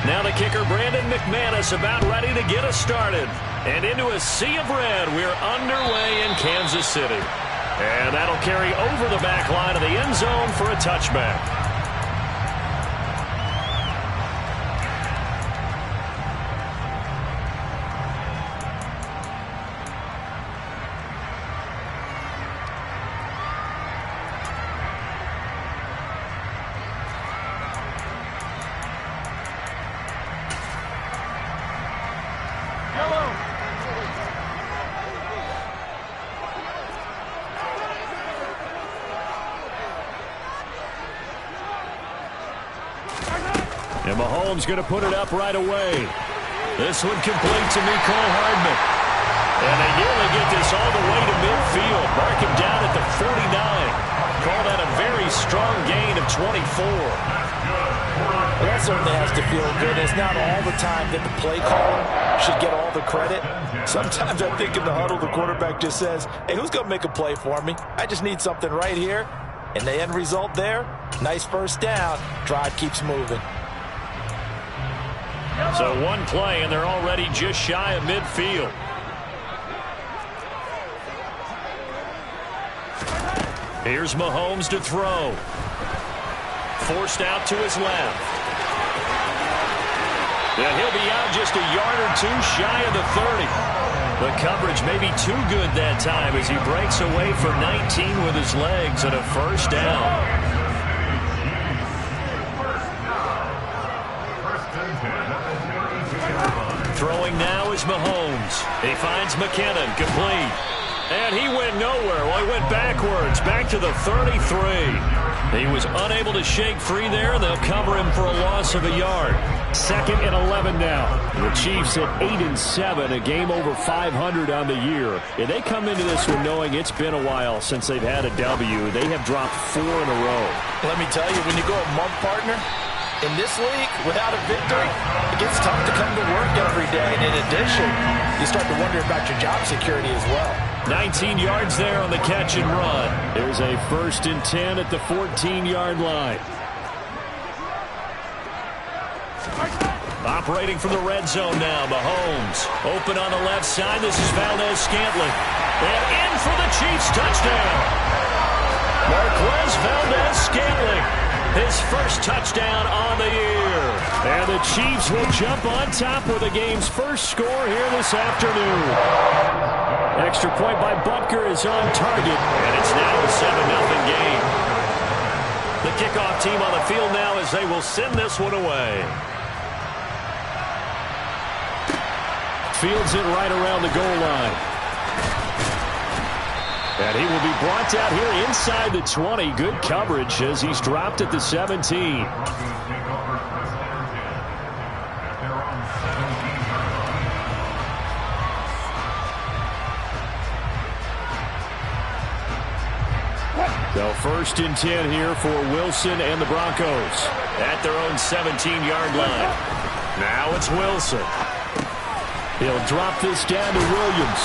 Now the kicker, Brandon McManus, about ready to get us started. And into a sea of red, we're underway in Kansas City. And that'll carry over the back line of the end zone for a touchback. And Mahomes going to put it up right away. This one complete to Mecole Hardman. And they nearly get this all the way to midfield. Mark him down at the 49. Call that a very strong gain of 24. Well, that certainly has to feel good. It's not all the time that the play caller should get all the credit. Sometimes I think in the huddle, the quarterback just says, hey, who's going to make a play for me? I just need something right here. And the end result there, nice first down. Drive keeps moving. So one play, and they're already just shy of midfield. Here's Mahomes to throw. Forced out to his left. And he'll be out just a yard or two shy of the 30. The coverage may be too good that time as he breaks away for 19 with his legs and a first down. Throwing now is Mahomes. He finds McKinnon, complete. And he went nowhere. Well, he went backwards, back to the 33. He was unable to shake free there, and they'll cover him for a loss of a yard. 2nd and 11 now. The Chiefs at 8-7, a game over 500 on the year. And they come into this one knowing it's been a while since they've had a W. They have dropped 4 in a row. Let me tell you, when you go a month, partner, in this league, without a victory, it gets tough to come to work every day. And in addition, you start to wonder about your job security as well. 19 yards there on the catch and run. There's a 1st and 10 at the 14-yard line. Operating from the red zone now, Mahomes. Open on the left side. This is Valdez-Scantling. And in for the Chiefs touchdown. Marquez Valdez-Scantling. His first touchdown on the year. And the Chiefs will jump on top with the game's first score here this afternoon. Extra point by Butker is on target. And it's now a 7-0 game. The kickoff team on the field now as they will send this one away. Fields it right around the goal line. And he will be brought out here inside the 20. Good coverage as he's dropped at the 17. So 1st and 10 here for Wilson and the Broncos at their own 17-yard line. Now it's Wilson. He'll drop this down to Williams.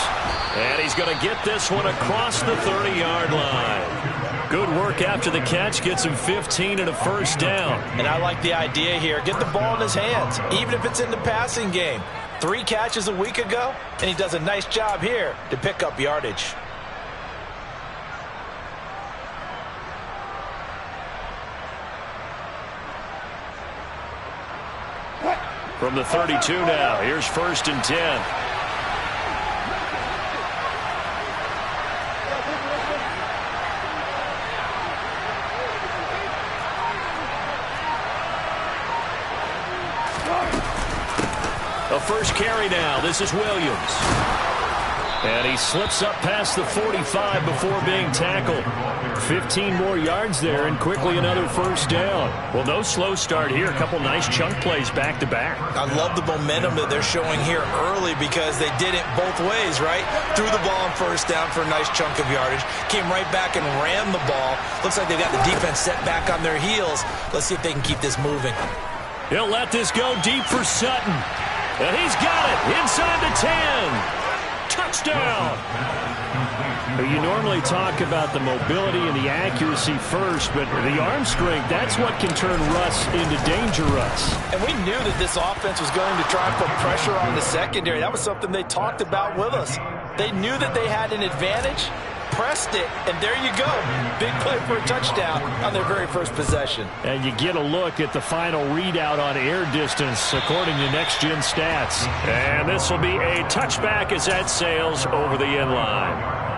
And he's going to get this one across the 30-yard line. Good work after the catch. Gets him 15 and a first down. And I like the idea here. Get the ball in his hands, even if it's in the passing game. 3 catches a week ago, and he does a nice job here to pick up yardage. From the 32 now, here's 1st and 10. A first carry now. This is Williams. And he slips up past the 45 before being tackled. 15 more yards there and quickly another first down. Well, no slow start here. A couple nice chunk plays back to back. I love the momentum that they're showing here early because they did it both ways, right? Threw the ball on first down for a nice chunk of yardage. Came right back and ran the ball. Looks like they've got the defense set back on their heels. Let's see if they can keep this moving. He'll let this go deep for Sutton. And he's got it inside the 10. Touchdown! You normally talk about the mobility and the accuracy first, but the arm strength, that's what can turn Russ into danger Russ. And we knew that this offense was going to try and put pressure on the secondary. That was something they talked about with us. They knew that they had an advantage, pressed it, and there you go. Big play for a touchdown on their very first possession. And you get a look at the final readout on air distance according to Next Gen Stats. And this will be a touchback as that sails over the end line.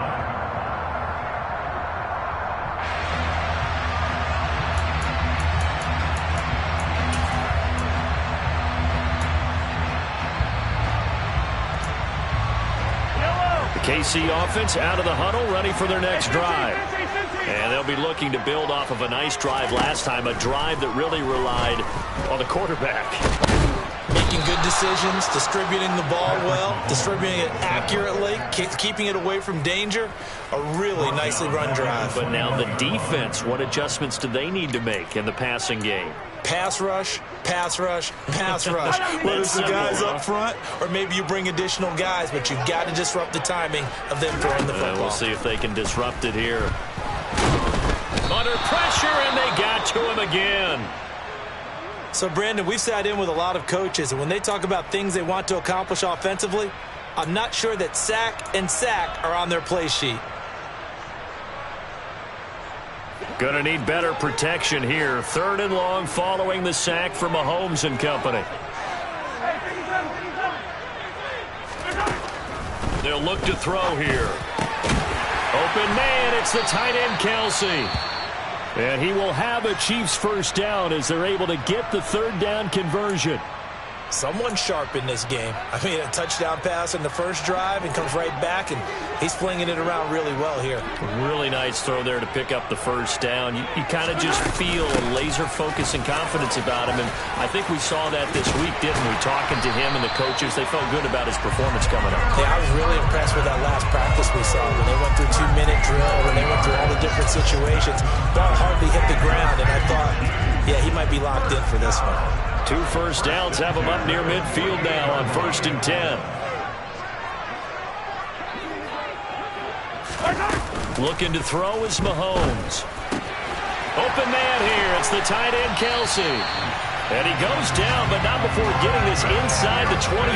KC offense out of the huddle, ready for their next drive. And they'll be looking to build off of a nice drive last time, a drive that really relied on the quarterback. Making good decisions, distributing the ball well, distributing it accurately, keeping it away from danger. A really nicely run drive. But now the defense, what adjustments do they need to make in the passing game? Pass rush, pass rush, pass rush. Whether it's the guys up front or maybe you bring additional guys, but you've got to disrupt the timing of them throwing the football. We'll see if they can disrupt it here. Under pressure, and they got to him again. So, Brandon, we've sat in with a lot of coaches, and when they talk about things they want to accomplish offensively, I'm not sure that sack and sack are on their play sheet. Going to need better protection here. 3rd and long following the sack from Mahomes and company. They'll look to throw here. Open man, it's the tight end Kelsey. And he will have a Chiefs first down as they're able to get the 3rd down conversion. Someone sharp in this game. I mean, a touchdown pass in the first drive and comes right back, and he's flinging it around really well here. Really nice throw there to pick up the first down. You kind of just feel a laser focus and confidence about him, and I think we saw that this week, didn't we? Talking to him and the coaches, they felt good about his performance coming up. Yeah, I was really impressed with that last practice we saw when they went through 2-minute drill, when they went through all the different situations. Ball hardly hit the ground, and I thought, yeah, he might be locked in for this one. 2 first downs have him up near midfield now on 1st and 10. Looking to throw is Mahomes. Open man here. It's the tight end Kelsey. And he goes down, but not before getting this inside the 25.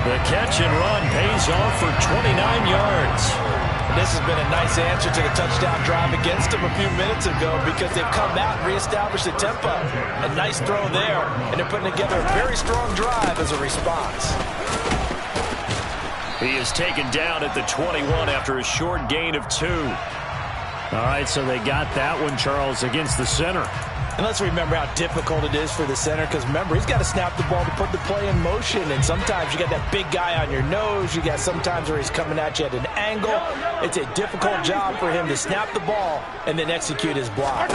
The catch and run pays off for 29 yards. This has been a nice answer to the touchdown drive against them a few minutes ago because they've come out and reestablished the tempo. A nice throw there, and they're putting together a very strong drive as a response. He is taken down at the 21 after a short gain of 2. All right, so they got that one, Charles, against the center. And let's remember how difficult it is for the center because, remember, he's got to snap the ball to put the play in motion. And sometimes you got that big guy on your nose. You got sometimes where he's coming at you at an angle. It's a difficult job for him to snap the ball and then execute his block.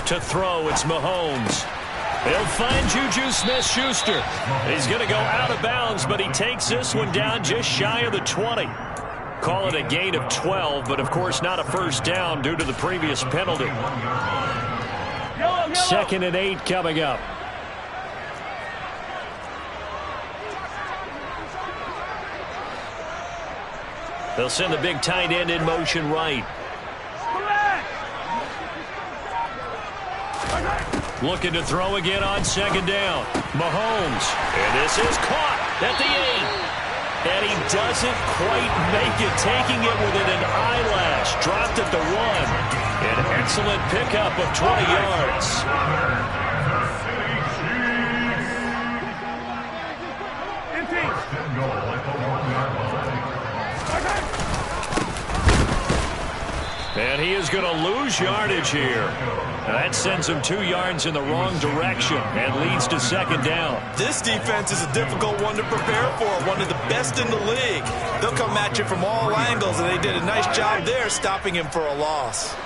To throw, it's Mahomes. They'll find Juju Smith-Schuster. He's going to go out of bounds, but he takes this one down just shy of the 20. Call it a gain of 12, but, of course, not a first down due to the previous penalty. 2nd and 8 coming up. They'll send the big tight end in motion right. Looking to throw again on 2nd down. Mahomes. And this is caught at the 8. And he doesn't quite make it, taking it within an eyelash. Dropped at the 1. An excellent pickup of 20 yards. And he is going to lose yardage here. That sends him 2 yards in the wrong direction and leads to 2nd down. This defense is a difficult one to prepare for, one of the best in the league. They'll come at you from all angles, and they did a nice job there stopping him for a loss.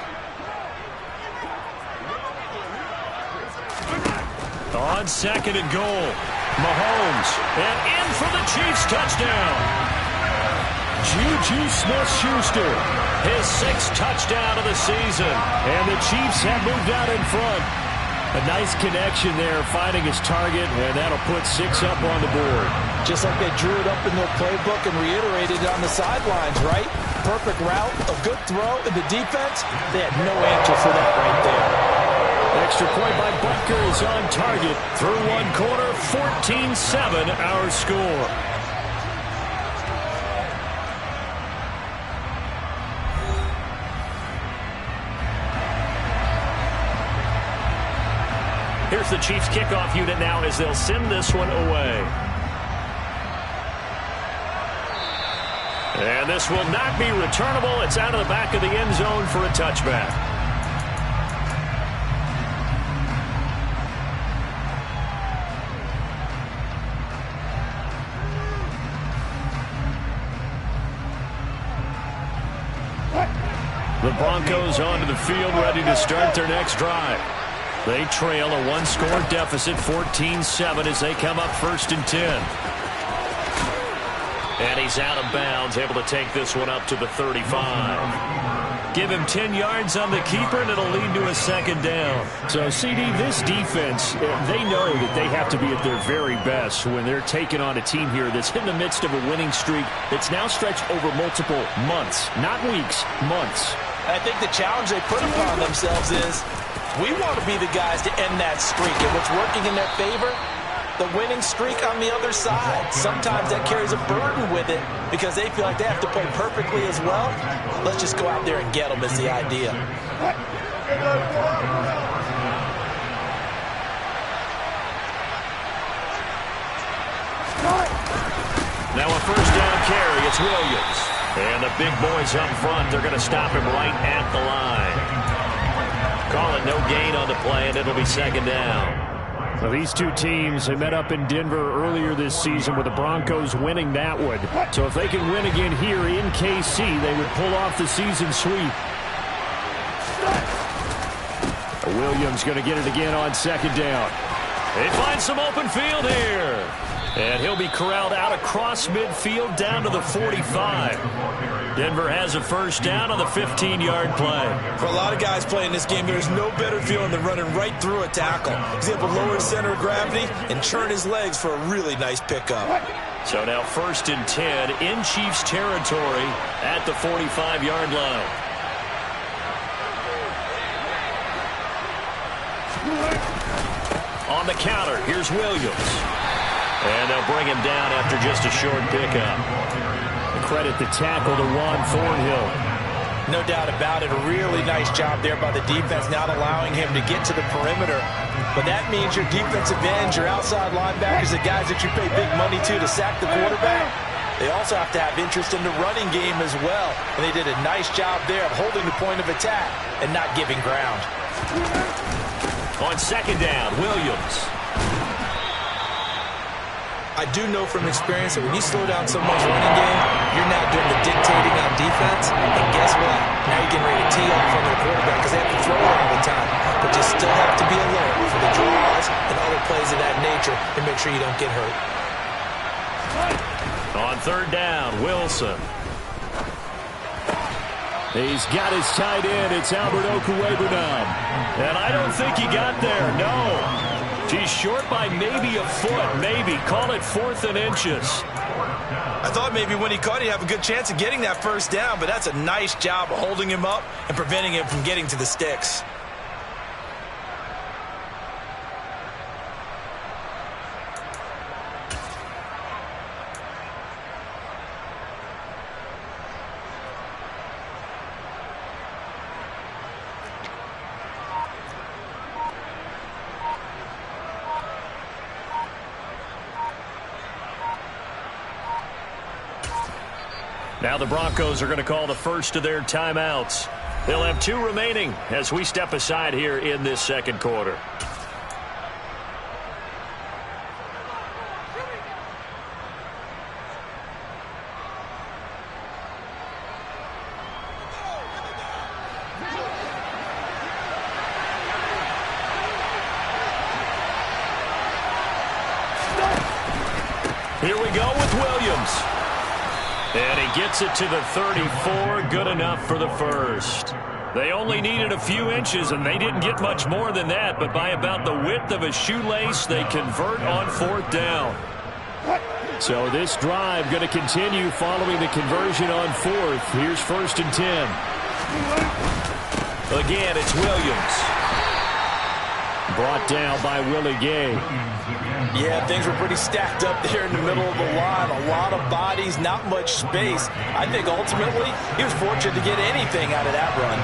On 2nd and goal, Mahomes, and in for the Chiefs touchdown. Juju Smith-Schuster, his 6th touchdown of the season, and the Chiefs have moved out in front. A nice connection there, finding his target, and that'll put 6 up on the board. Just like they drew it up in their playbook and reiterated it on the sidelines, right? Perfect route, a good throw, and the defense, they had no answer for that right there. Extra point by Butker is on target. Through one quarter, 14-7 our score. Here's the Chiefs kickoff unit now as they'll send this one away. And this will not be returnable. It's out of the back of the end zone for a touchback. The Broncos onto the field, ready to start their next drive. They trail a one-score deficit, 14-7, as they come up 1st and 10. And he's out of bounds, able to take this one up to the 35. Give him 10 yards on the keeper, and it'll lead to a 2nd down. So, CD, this defense, they know that they have to be at their very best when they're taking on a team here that's in the midst of a winning streak that's now stretched over multiple months, not weeks, months. I think the challenge they put upon themselves is, we want to be the guys to end that streak. And what's working in their favor? The winning streak on the other side. Sometimes that carries a burden with it because they feel like they have to play perfectly as well. Let's just go out there and get them is the idea. Now a 1st down carry. It's Williams. And the big boys up front, they're going to stop him right at the line. Call it no gain on the play, and it'll be 2nd down. Well, these two teams, they met up in Denver earlier this season with the Broncos winning that one. So if they can win again here in KC, they would pull off the season sweep. Williams going to get it again on 2nd down. They find some open field here. And he'll be corralled out across midfield down to the 45. Denver has a 1st down on the 15-yard play. For a lot of guys playing this game, there's no better feeling than running right through a tackle. He's able to lower his center of gravity and churn his legs for a really nice pickup. So now 1st and 10 in Chiefs territory at the 45-yard line. On the counter, here's Williams. And they'll bring him down after just a short pickup. Credit the tackle to Juan Thornhill. No doubt about it. A really nice job there by the defense, not allowing him to get to the perimeter. But that means your defensive ends, your outside linebackers, the guys that you pay big money to sack the quarterback, they also have to have interest in the running game as well. And they did a nice job there of holding the point of attack and not giving ground. On 2nd down, Williams. I do know from experience that when you slow down someone's running game, you're now doing the dictating on defense. And guess what? Now you're getting ready to tee off on the quarterback because they have to throw it all the time. But you still have to be alert for the draws and other plays of that nature and make sure you don't get hurt. On 3rd down, Wilson. He's got his tight end. It's Albert Okwuegbunam. And I don't think he got there, no. He's short by maybe a foot, maybe. Call it 4th and inches. I thought maybe when he caught, he'd have a good chance of getting that 1st down, but that's a nice job of holding him up and preventing him from getting to the sticks. Now the Broncos are going to call the first of their timeouts. They'll have 2 remaining as we step aside here in this 2nd quarter. Here we go with Williams. And he gets it to the 34. Good enough for the 1st. They only needed a few inches, and they didn't get much more than that, but by about the width of a shoelace, they convert on 4th down. So this drive going to continue following the conversion on 4th. Here's 1st and 10. Again, it's Williams. Brought down by Willie Gay. Yeah, things were pretty stacked up there in the middle of the line. A lot of bodies, not much space. I think ultimately he was fortunate to get anything out of that run.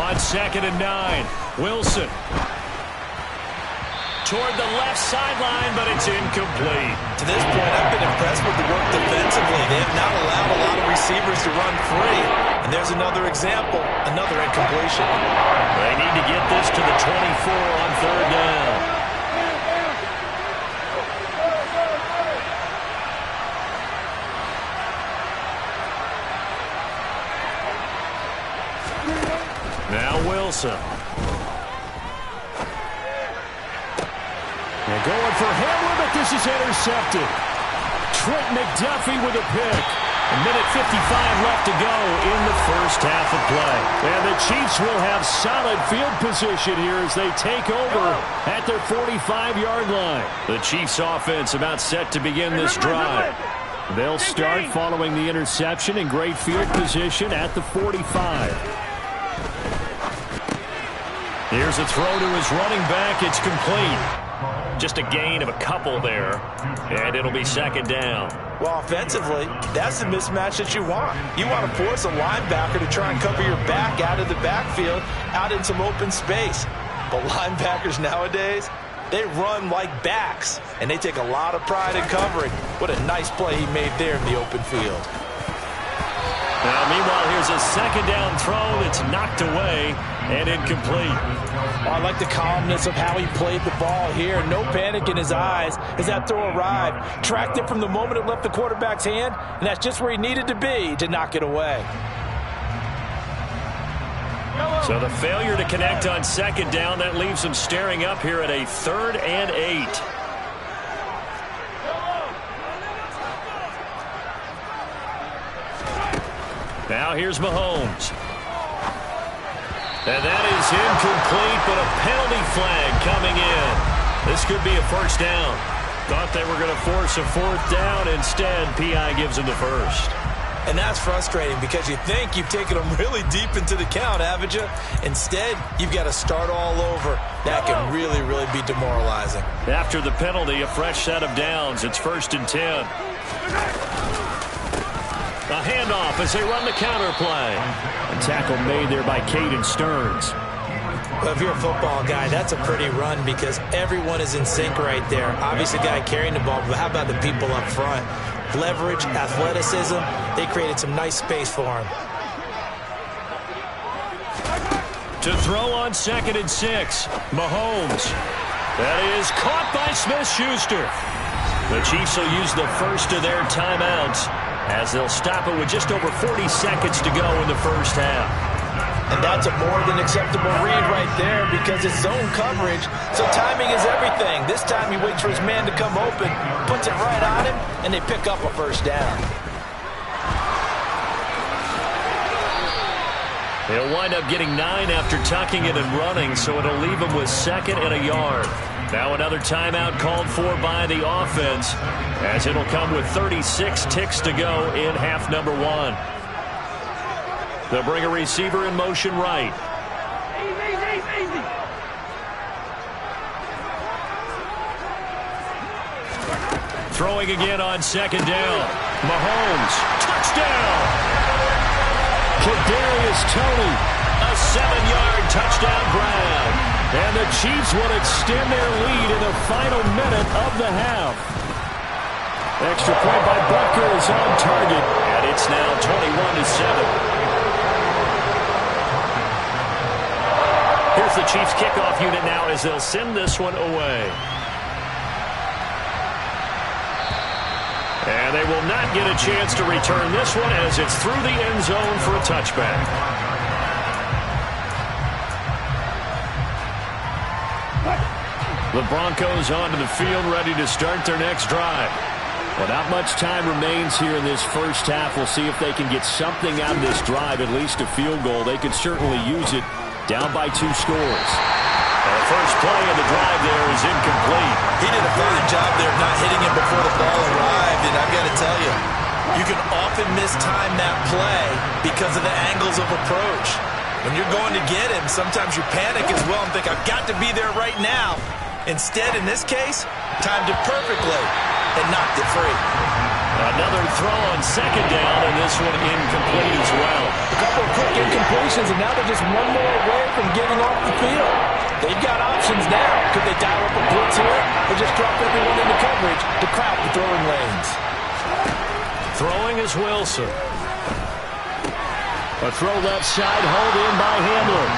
On 2nd and 9, Wilson. Toward the left sideline, but it's incomplete. To this point, I've been impressed with the work defensively. They have not allowed a lot of receivers to run free. And there's another example, another incompletion. They need to get this to the 24 on 3rd down. Now Wilson. They're going for Hamler, but this is intercepted. Trent McDuffie with a pick. A minute 55 left to go in the first half of play. And the Chiefs will have solid field position here as they take over at their 45-yard line. The Chiefs offense about set to begin this drive. They'll start following the interception in great field position at the 45. Here's a throw to his running back. It's complete. Just a gain of a couple there, and it'll be 2nd down. Well, offensively, that's the mismatch that you want. You want to force a linebacker to try and cover your back out of the backfield, out in some open space. But linebackers nowadays, they run like backs, and they take a lot of pride in covering. What a nice play he made there in the open field. Now, meanwhile, here's a 2nd down throw that's knocked away and incomplete. Oh, I like the calmness of how he played the ball here. No panic in his eyes as that throw arrived. Tracked it from the moment it left the quarterback's hand, and that's just where he needed to be to knock it away. So the failure to connect on 2nd down, that leaves him staring up here at a 3rd and 8. Now here's Mahomes. And that is incomplete, but a penalty flag coming in. This could be a 1st down. Thought they were going to force a 4th down. Instead, P.I. gives them the 1st. And that's frustrating because you think you've taken them really deep into the count, haven't you? Instead, you've got to start all over. That can really, really be demoralizing. After the penalty, a fresh set of downs. It's 1st and 10. A handoff as they run the counter play. A tackle made there by Caden Stearns. Well, if you're a football guy, that's a pretty run because everyone is in sync right there. Obviously, the guy carrying the ball, but how about the people up front? Leverage, athleticism, they created some nice space for him. To throw on 2nd and 6, Mahomes. That is caught by Smith-Schuster. The Chiefs will use the first of their timeouts as they'll stop it with just over 40 seconds to go in the first half. And that's a more than acceptable read right there because it's zone coverage, so timing is everything. This time he waits for his man to come open, puts it right on him, and they pick up a 1st down. They'll wind up getting 9 after tucking it and running, so it'll leave them with 2nd and a yard. Now another timeout called for by the offense as it'll come with 36 ticks to go in half number 1. They'll bring a receiver in motion right. Throwing again on 2nd down. Mahomes, touchdown! Kadarius Toney. A 7-yard touchdown grab. And the Chiefs will extend their lead in the final minute of the half. Extra point by Butker is on target. And it's now 21-7. Here's the Chiefs kickoff unit now as they'll send this one away. And they will not get a chance to return this one as it's through the end zone for a touchback. The Broncos onto the field ready to start their next drive. Well, not much time remains here in this first half. We'll see if they can get something out of this drive, at least a field goal. They could certainly use it, down by 2 scores. And the first play of the drive there is incomplete. He did a fine job there of not hitting him before the ball arrived, and I've got to tell you, you can often mistime that play because of the angles of approach. When you're going to get him, sometimes you panic as well and think, I've got to be there right now. Instead, in this case, timed it perfectly and knocked it free. Another throw on second down, and this one incomplete as well. A couple of quick incompletions, and now they're just one more away from getting off the field. They've got options now. Could they dial up a blitz here or just drop everyone into coverage to crowd the throwing lanes? Throwing is Wilson. A throw left side, hauled in by Hamler.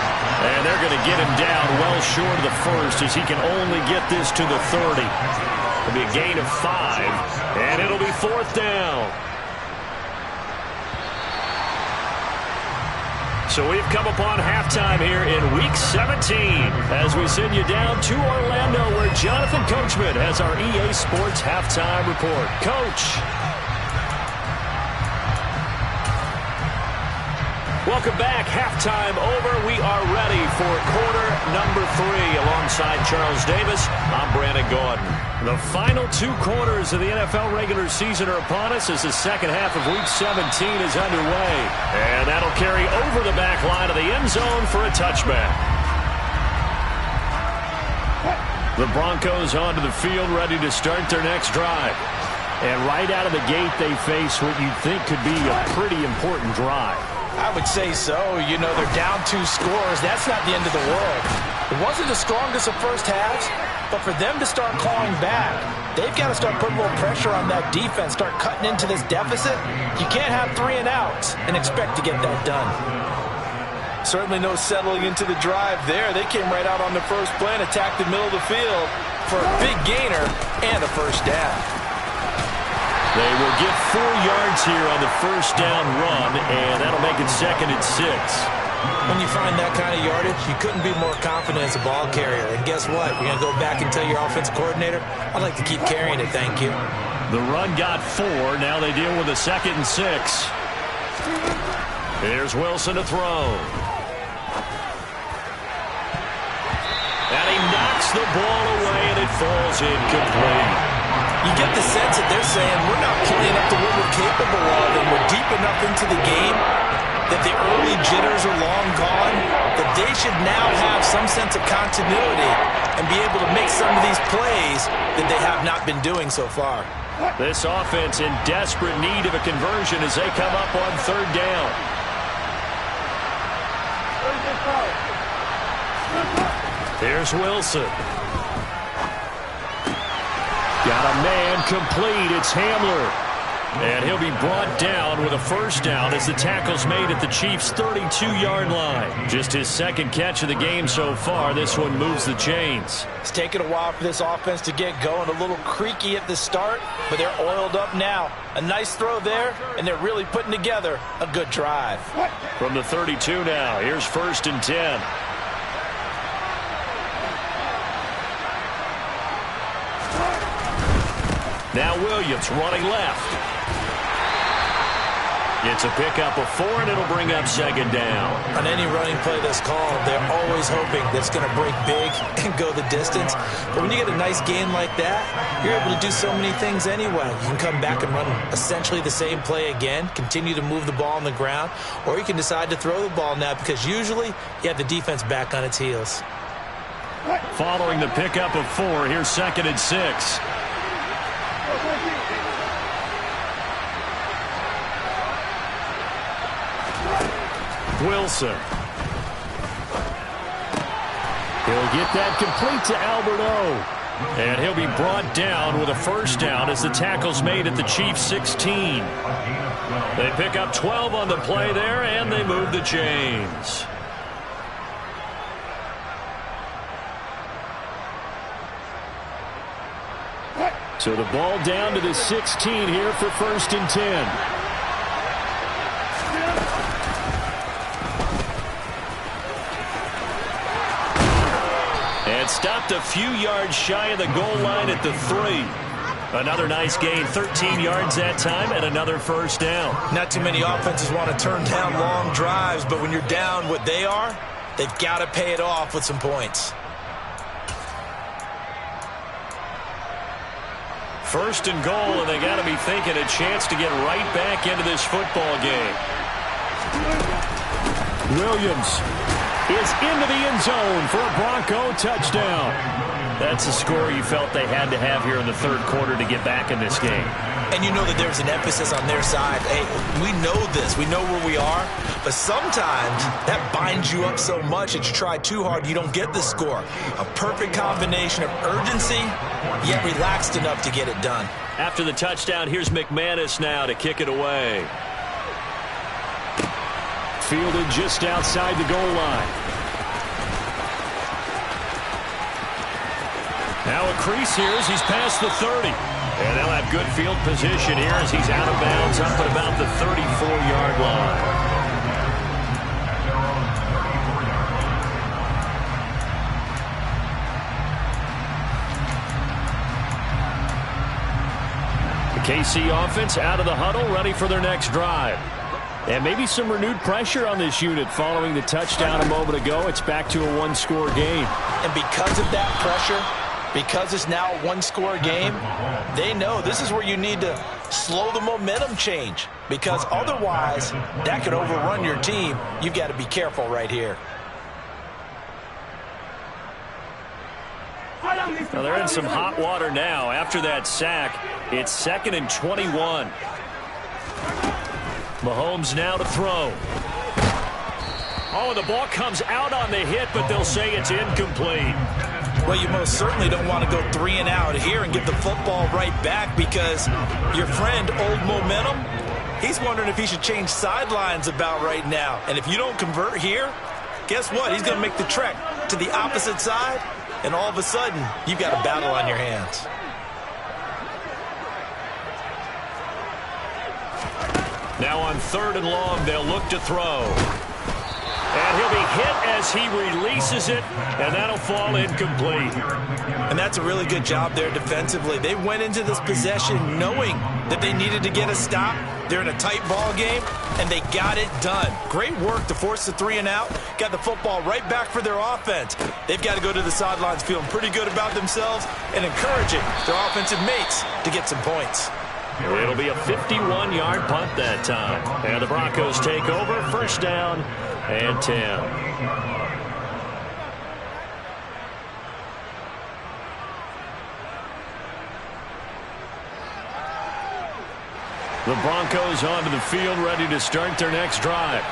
And they're going to get him down well short of the first as he can only get this to the 30. It'll be a gain of 5, and it'll be 4th down. So we've come upon halftime here in Week 17 as we send you down to Orlando where Jonathan Coachman has our EA Sports Halftime Report. Coach. Welcome back. Halftime over. We are ready for quarter number 3. Alongside Charles Davis, I'm Brandon Gaudin. The final 2 quarters of the NFL regular season are upon us as the second half of Week 17 is underway. And that'll carry over the back line of the end zone for a touchback. The Broncos onto the field ready to start their next drive. And right out of the gate, they face what you'd think could be a pretty important drive. I would say so. You know, they're down 2 scores. That's not the end of the world. It wasn't the strongest of first halves, but for them to start clawing back, they've got to start putting more pressure on that defense, start cutting into this deficit. You can't have 3 and outs and expect to get that done. Certainly no settling into the drive there. They came right out on the first play and attacked the middle of the field for a big gainer and a first down. They will get 4 yards here on the first down run, and that'll make it 2nd and 6. When you find that kind of yardage, you couldn't be more confident as a ball carrier. And guess what? You're going to go back and tell your offensive coordinator, I'd like to keep carrying it, thank you. The run got 4. Now they deal with a 2nd and 6. Here's Wilson to throw. And he knocks the ball away, and it falls incomplete. You get the sense that they're saying, we're not playing up to what we're capable of, and we're deep enough into the game that the early jitters are long gone, that they should now have some sense of continuity and be able to make some of these plays that they have not been doing so far. This offense in desperate need of a conversion as they come up on 3rd down. Here's Wilson. Got a man complete. It's Hamler. And he'll be brought down with a first down as the tackle's made at the Chiefs' 32-yard line. Just his 2nd catch of the game so far. This one moves the chains. It's taken a while for this offense to get going. A little creaky at the start, but they're oiled up now. A nice throw there, and they're really putting together a good drive. From the 32 now, here's 1st and 10. Now Williams running left. It's a pickup of 4, and it'll bring up 2nd down. On any running play that's called, they're always hoping that it's going to break big and go the distance. But when you get a nice gain like that, you're able to do so many things anyway. You can come back and run essentially the same play again, continue to move the ball on the ground, or you can decide to throw the ball now because usually you have the defense back on its heels. Following the pickup of 4, here's 2nd and 6. Wilson. He'll get that complete to Albert O. And he'll be brought down with a first down as the tackle's made at the Chiefs' 16. They pick up 12 on the play there, and they move the chains. So the ball down to the 16 here for 1st and 10. And stopped a few yards shy of the goal line at the 3. Another nice gain, 13 yards that time, and another first down. Not too many offenses want to turn down long drives, but when you're down what they are, they've got to pay it off with some points. First and goal, and they got to be thinking a chance to get right back into this football game. Williams is into the end zone for a Bronco touchdown. That's the score you felt they had to have here in the third quarter to get back in this game. And you know that there's an emphasis on their side. Hey, we know this. We know where we are. But sometimes that binds you up so much that you try too hard, you don't get the score. A perfect combination of urgency, yet relaxed enough to get it done. After the touchdown, here's McManus now to kick it away. Fielded just outside the goal line. Now a crease here as he's past the 30. And they'll have good field position here as he's out of bounds up at about the 34-yard line. The KC offense out of the huddle, ready for their next drive. And maybe some renewed pressure on this unit following the touchdown a moment ago. It's back to a one-score game. And because of that pressure, because it's now a one-score game, they know this is where you need to slow the momentum change, because otherwise that could overrun your team. You've got to be careful right here. Well, they're in some hot water now. After that sack, it's 2nd and 21. Mahomes now to throw. Oh, the ball comes out on the hit, but they'll say it's incomplete. Well, you most certainly don't want to go 3 and out here and give the football right back, because your friend, Old Momentum, he's wondering if he should change sidelines about right now. And if you don't convert here, guess what? He's going to make the trek to the opposite side, and all of a sudden, you've got a battle on your hands. Now on 3rd and long, they'll look to throw. And he'll be hit as he releases it, and that'll fall incomplete. And that's a really good job there defensively. They went into this possession knowing that they needed to get a stop. They're in a tight ball game, and they got it done. Great work to force the 3 and out. Got the football right back for their offense. They've got to go to the sidelines feeling pretty good about themselves and encouraging their offensive mates to get some points. It'll be a 51-yard punt that time. And the Broncos take over, first down and 10. The Broncos onto the field, ready to start their next drive.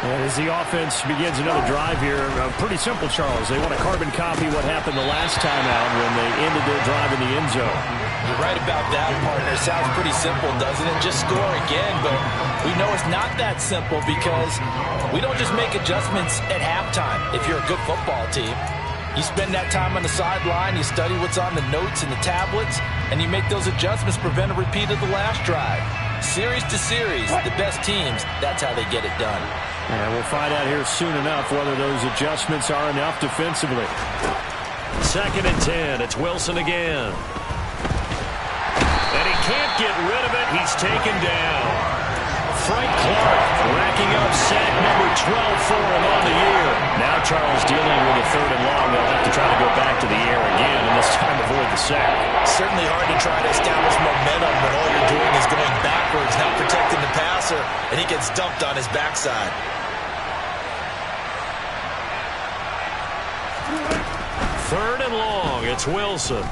And as the offense begins another drive here, pretty simple, Charles. They want to carbon copy what happened the last time out when they ended their drive in the end zone. You're right about that, partner. It sounds pretty simple, doesn't it? Just score again, but we know it's not that simple, because we don't just make adjustments at halftime. If you're a good football team, you spend that time on the sideline, you study what's on the notes and the tablets, and you make those adjustments, prevent a repeat of the last drive. Series to series, the best teams, that's how they get it done. And we'll find out here soon enough whether those adjustments are enough defensively. 2nd and 10. It's Wilson again. And he can't get rid of it. He's taken down. Frank Clark racking up sack number 12 for him on the year. Now Charles dealing with a 3rd and long. They'll have to try to go back to the air again, and this time avoid the sack. Certainly hard to try to establish momentum when all you're doing is going backwards, not protecting the passer, and he gets dumped on his backside. 3rd and long. It's Wilson.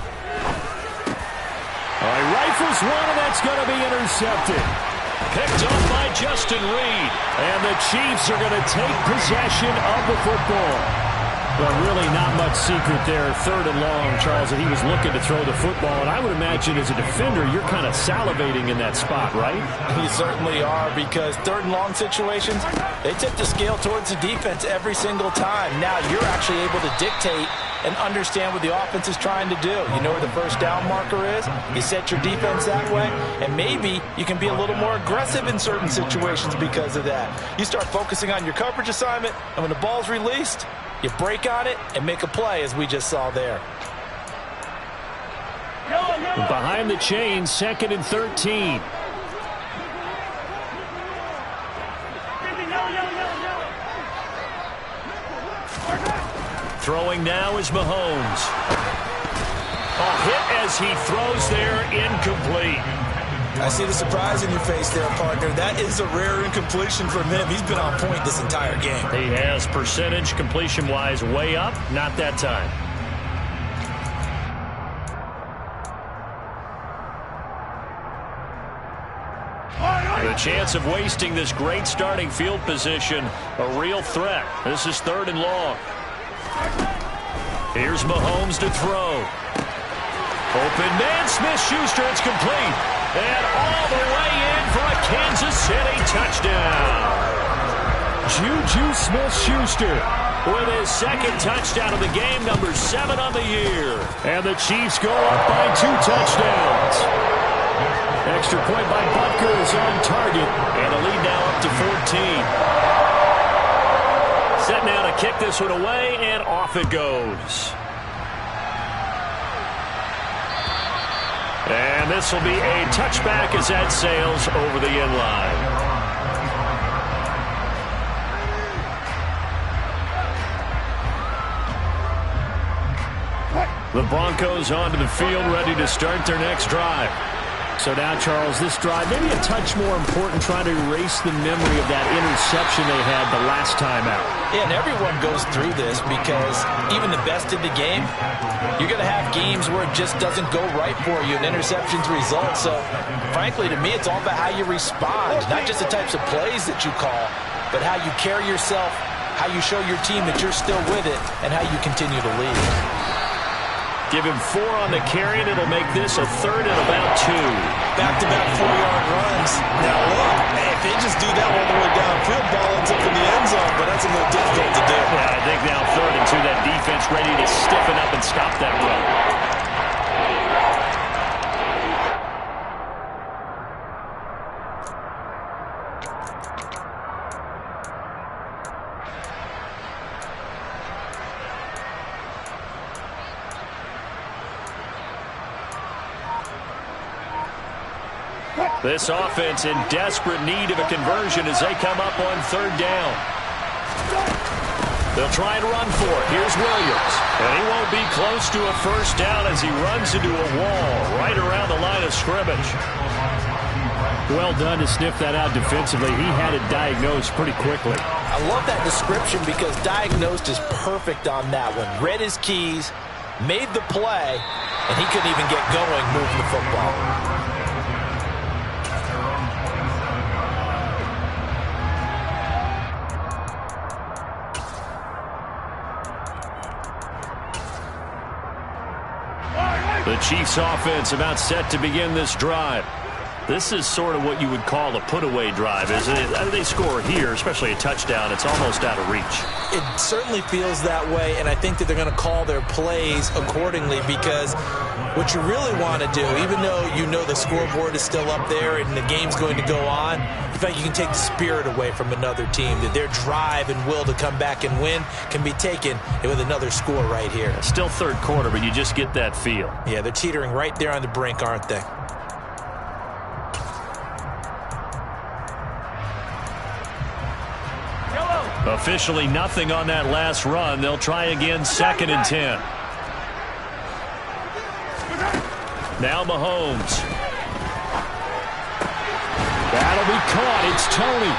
He rifles one, and that's going to be intercepted. Picked up by Justin Reed. And the Chiefs are going to take possession of the football. But really not much secret there. 3rd and long, Charles, and he was looking to throw the football. And I would imagine as a defender, you're kind of salivating in that spot, right? You certainly are, because 3rd and long situations, they tip the scale towards the defense every single time. Now you're actually able to dictate and understand what the offense is trying to do. You know where the first down marker is. You set your defense that way, and maybe you can be a little more aggressive in certain situations because of that. You start focusing on your coverage assignment, and when the ball's released, you break on it and make a play, as we just saw there. Behind the chain, 2nd and 13. Throwing now is Mahomes. A hit as he throws there, incomplete. I see the surprise in your face there, partner. That is a rare incompletion from him. He's been on point this entire game. He has percentage completion-wise way up, not that time. The chance of wasting this great starting field position, a real threat. This is 3rd and long. Here's Mahomes to throw. Open man, Smith-Schuster, it's complete. And all the way in for a Kansas City touchdown. Juju Smith-Schuster with his 2nd touchdown of the game, number 7 on the year. And the Chiefs go up by 2 touchdowns. Extra point by Butker is on target. And the lead now up to 14. Set now to kick this one away, and off it goes. And this will be a touchback as that sails over the end line. The Broncos onto the field, ready to start their next drive. So now, Charles, this drive maybe a touch more important, trying to erase the memory of that interception they had the last time out. Yeah, and everyone goes through this because even the best in the game, you're going to have games where it just doesn't go right for you, and interceptions result. So, frankly, to me, it's all about how you respond, not just the types of plays that you call, but how you carry yourself, how you show your team that you're still with it, and how you continue to lead. Give him 4 on the carry, and it'll make this a 3rd and about 2. Back-to-back 4-yard runs. Now, look, hey, if they just do that all the way downfield, ball ends up in the end zone, but that's a little difficult to do. Yeah, I think now 3rd and 2, that defense ready to stiffen up and stop that run. This offense in desperate need of a conversion as they come up on 3rd down. They'll try and run for it. Here's Williams. And he won't be close to a 1st down as he runs into a wall right around the line of scrimmage. Well done to sniff that out defensively. He had it diagnosed pretty quickly. I love that description because diagnosed is perfect on that one. Read his keys, made the play, and he couldn't even get going moving the football. The Chiefs offense about set to begin this drive. This is sort of what you would call a put-away drive, isn't it? They score here, especially a touchdown. It's almost out of reach. It certainly feels that way, and I think that they're going to call their plays accordingly because what you really want to do, even though you know the scoreboard is still up there and the game's going to go on, in fact, you can take the spirit away from another team, that their drive and will to come back and win can be taken with another score right here. Still 3rd quarter, but you just get that feel. Yeah, they're teetering right there on the brink, aren't they? Officially nothing on that last run. They'll try again, 2nd and 10. Now Mahomes. That'll be caught. It's Tony.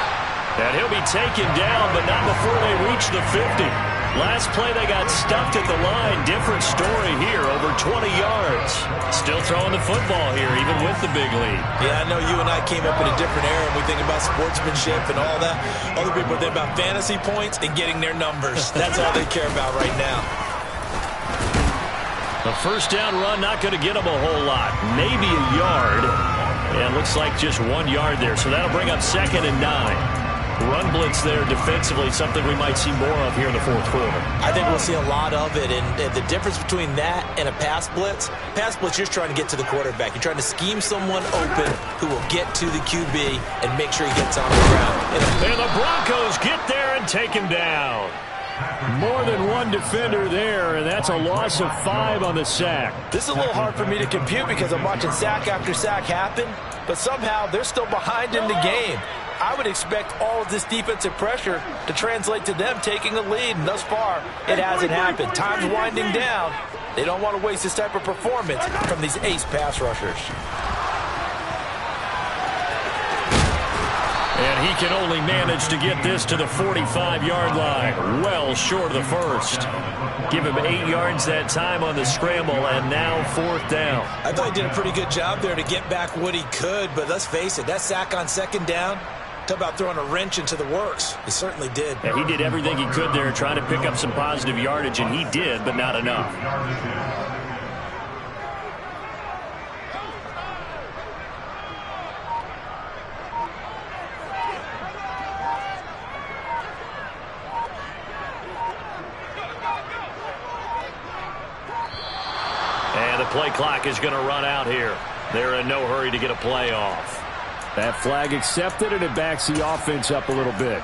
And he'll be taken down, but not before they reach the 50. Last play, they got stuffed at the line. Different story here, over 20 yards. Still throwing the football here, even with the big lead. Yeah, I know you and I came up in a different era, and we think about sportsmanship and all that. Other people think about fantasy points and getting their numbers. That's all they care about right now. The 1st down run not going to get them a whole lot. Maybe a yard. And looks like just 1 yard there. So that'll bring up 2nd and 9. Run blitz there defensively, something we might see more of here in the 4th quarter. I think we'll see a lot of it, and the difference between that and a pass blitz, you're just trying to get to the quarterback. You're trying to scheme someone open who will get to the QB and make sure he gets on the ground. And the Broncos get there and take him down. More than one defender there, and that's a loss of 5 on the sack. This is a little hard for me to compute because I'm watching sack after sack happen, but somehow they're still behind in the game. I would expect all of this defensive pressure to translate to them taking a lead, and thus far, it hasn't happened. Time's winding down. They don't want to waste this type of performance from these ace pass rushers. And he can only manage to get this to the 45-yard line. Well short of the first. Give him 8 yards that time on the scramble, and now 4th down. I thought he did a pretty good job there to get back what he could, but let's face it, that sack on 2nd down, talk about throwing a wrench into the works. He certainly did. Yeah, he did everything he could there trying to pick up some positive yardage, and he did, but not enough. And the play clock is going to run out here. They're in no hurry to get a play off. That flag accepted, and it backs the offense up a little bit.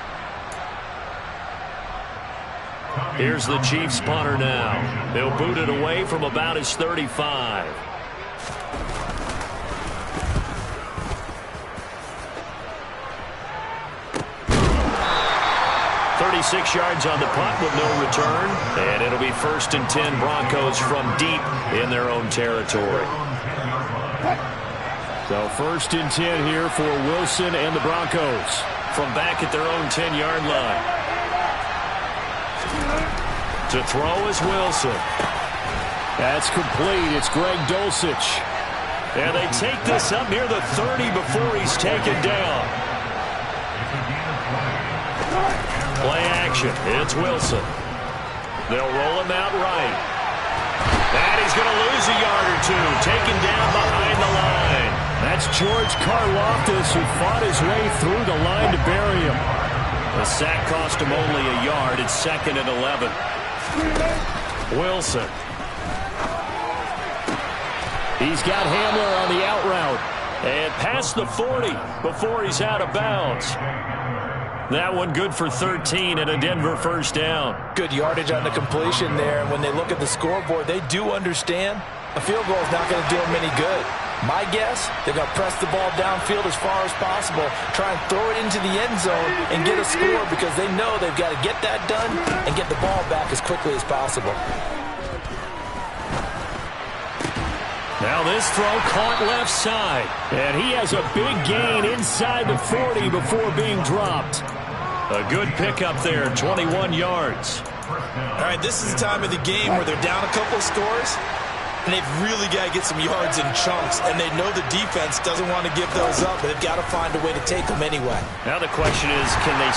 Here's the Chiefs punter now. They'll boot it away from about his 35. "36 yards on the punt with no return. And it'll be 1st and 10 Broncos from deep in their own territory. So 1st and 10 here for Wilson and the Broncos. From back at their own 10-yard line. To throw is Wilson. That's complete. It's Greg Dulcich. And they take this up near the 30 before he's taken down. Play action. It's Wilson. They'll roll him out right. And he's going to lose a yard or two. Taken down behind the line. That's George Karlaftis, who fought his way through the line to bury him. The sack cost him only a yard. It's 2nd and 11. Wilson. He's got Hamler on the out route. And past the 40 before he's out of bounds. That one good for 13 and a Denver 1st down. Good yardage on the completion there, and when they look at the scoreboard, they do understand a field goal is not going to do them any good. My guess, they're going to press the ball downfield as far as possible, try and throw it into the end zone and get a score because they know they've got to get that done and get the ball back as quickly as possible. Now this throw caught left side. And he has a big gain inside the 40 before being dropped. A good pickup there, 21 yards. All right, this is the time of the game where they're down a couple of scores, and they've really got to get some yards in chunks, and they know the defense doesn't want to give those up, but they've got to find a way to take them anyway. Now the question is, can they...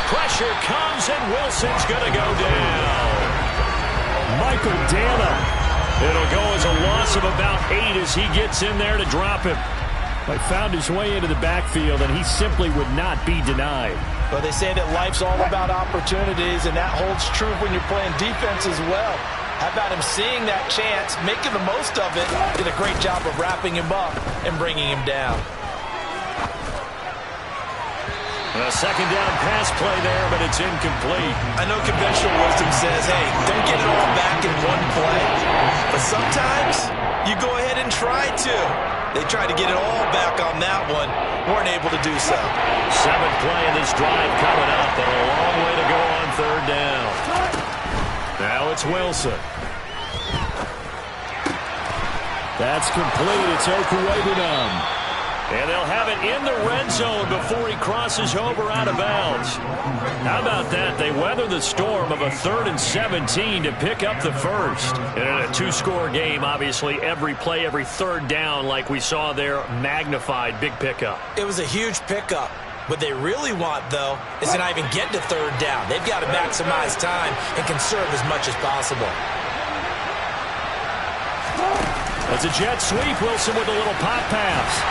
Pressure comes, and Wilson's going to go down. Michael Dana. It'll go as a loss of about 8 as he gets in there to drop him. He found his way into the backfield, and he simply would not be denied. But they say that life's all about opportunities, and that holds true when you're playing defense as well. How about him seeing that chance, making the most of it, did a great job of wrapping him up and bringing him down. A 2nd down pass play there, but it's incomplete. I know conventional wisdom says, hey, don't get it all back in one play. But sometimes you go ahead and try to. They tried to get it all back on that one. Weren't able to do so. 7th play of this drive coming up, but a long way to go on 3rd down. Now it's Wilson. That's complete. It's Okuwebunam. And they'll have it in the red zone before he crosses over out of bounds. How about that? They weather the storm of a 3rd and 17 to pick up the first. And in a 2-score game, obviously, every play, every 3rd down, like we saw there, magnified, big pickup. It was a huge pickup. What they really want, though, is to not even get to 3rd down. They've got to maximize time and conserve as much as possible. That's a jet sweep. Wilson with a little pop pass.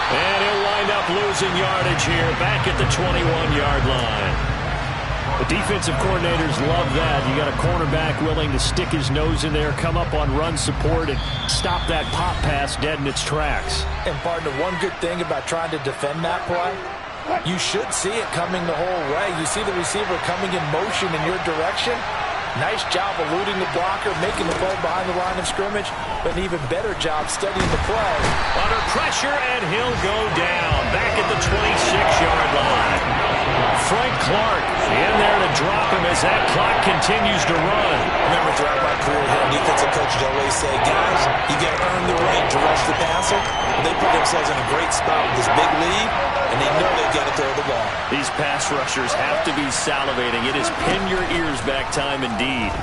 And he'll wind up losing yardage here back at the 21-yard line. The defensive coordinators love that. You got a cornerback willing to stick his nose in there, come up on run support, and stop that pop pass dead in its tracks. And partner, one good thing about trying to defend that play You should see it coming the whole way. You see the receiver coming in motion in your direction. Nice job eluding the blocker, making the play behind the line of scrimmage, but an even better job studying the play. Under pressure, and he'll go down. Back at the 26-yard line. Frank Clark in there to drop him as that clock continues to run. Remember, throughout my career here, defensive coaches always say, guys, you got to earn the right to rush the passer. They put themselves in a great spot with this big lead, and they know they've got to throw the ball. These pass rushers have to be salivating. It is pin your ears back time indeed.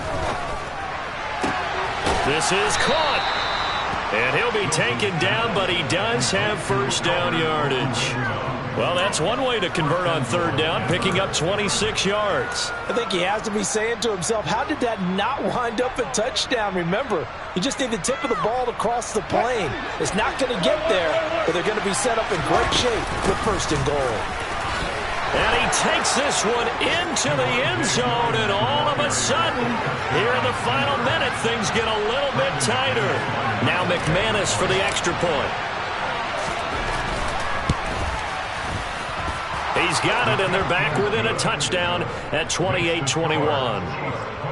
This is caught. And he'll be taken down, but he does have first down yardage. Well, that's one way to convert on third down, picking up 26 yards. I think he has to be saying to himself, how did that not wind up a touchdown? Remember, you just need the tip of the ball to cross the plane. It's not going to get there, but they're going to be set up in great shape with first and goal. And he takes this one into the end zone, and all of a sudden, here in the final minute, things get a little bit tighter. Now McManus for the extra point. He's got it, and they're back within a touchdown at 28-21.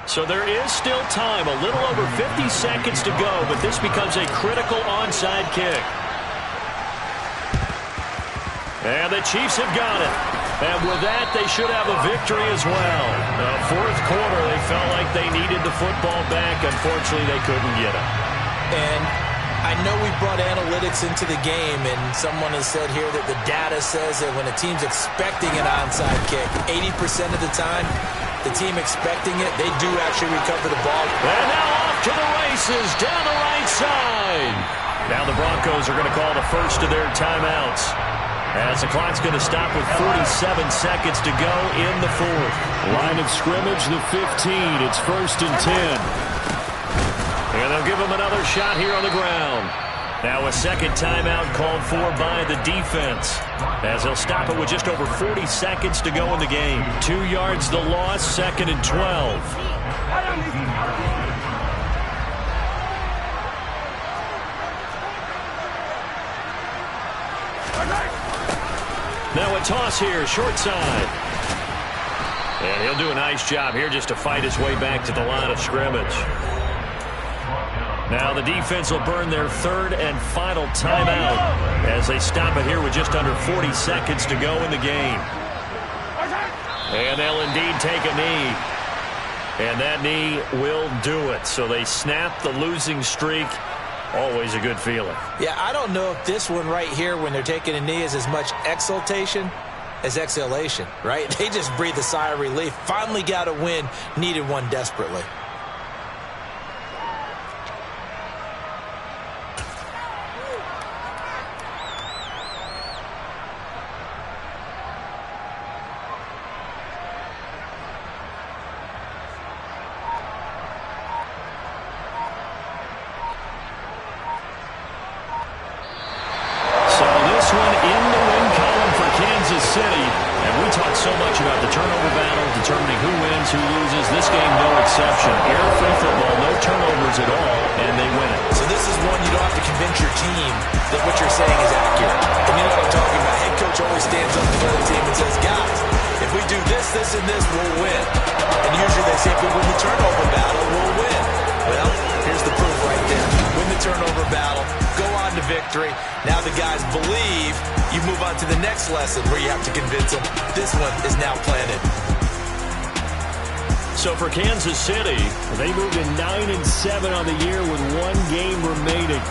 So there is still time, a little over 50 seconds to go, but this becomes a critical onside kick. And the Chiefs have got it. And with that, they should have a victory as well. Fourth quarter, they felt like they needed the football back. Unfortunately, they couldn't get it. And I know we brought analytics into the game, and someone has said here that the data says that when a team's expecting an onside kick, 80% of the time, the team expecting it, they do actually recover the ball. And now off to the races down the right side. Now the Broncos are going to call the first of their timeouts, as the clock's going to stop with 47 seconds to go in the fourth. Line of scrimmage, the 15. It's first and 10. And they'll give him another shot here on the ground. Now a second timeout called for by the defense, as they'll stop it with just over 40 seconds to go in the game. 2 yards the loss, second and 12. Now a toss here, short side. And he'll do a nice job here just to fight his way back to the line of scrimmage. Now the defense will burn their third and final timeout as they stop it here with just under 40 seconds to go in the game. And they'll indeed take a knee. And that knee will do it. So they snap the losing streak. Always a good feeling. Yeah, I don't know if this one right here, when they're taking a knee, is as much exultation as exhalation, right? They just breathe a sigh of relief. Finally got a win. Needed one desperately. Now the guys believe you move on to the next lesson where you have to convince them this one is now planted. So for Kansas City, they moved to 9-7 on the year with one game remaining.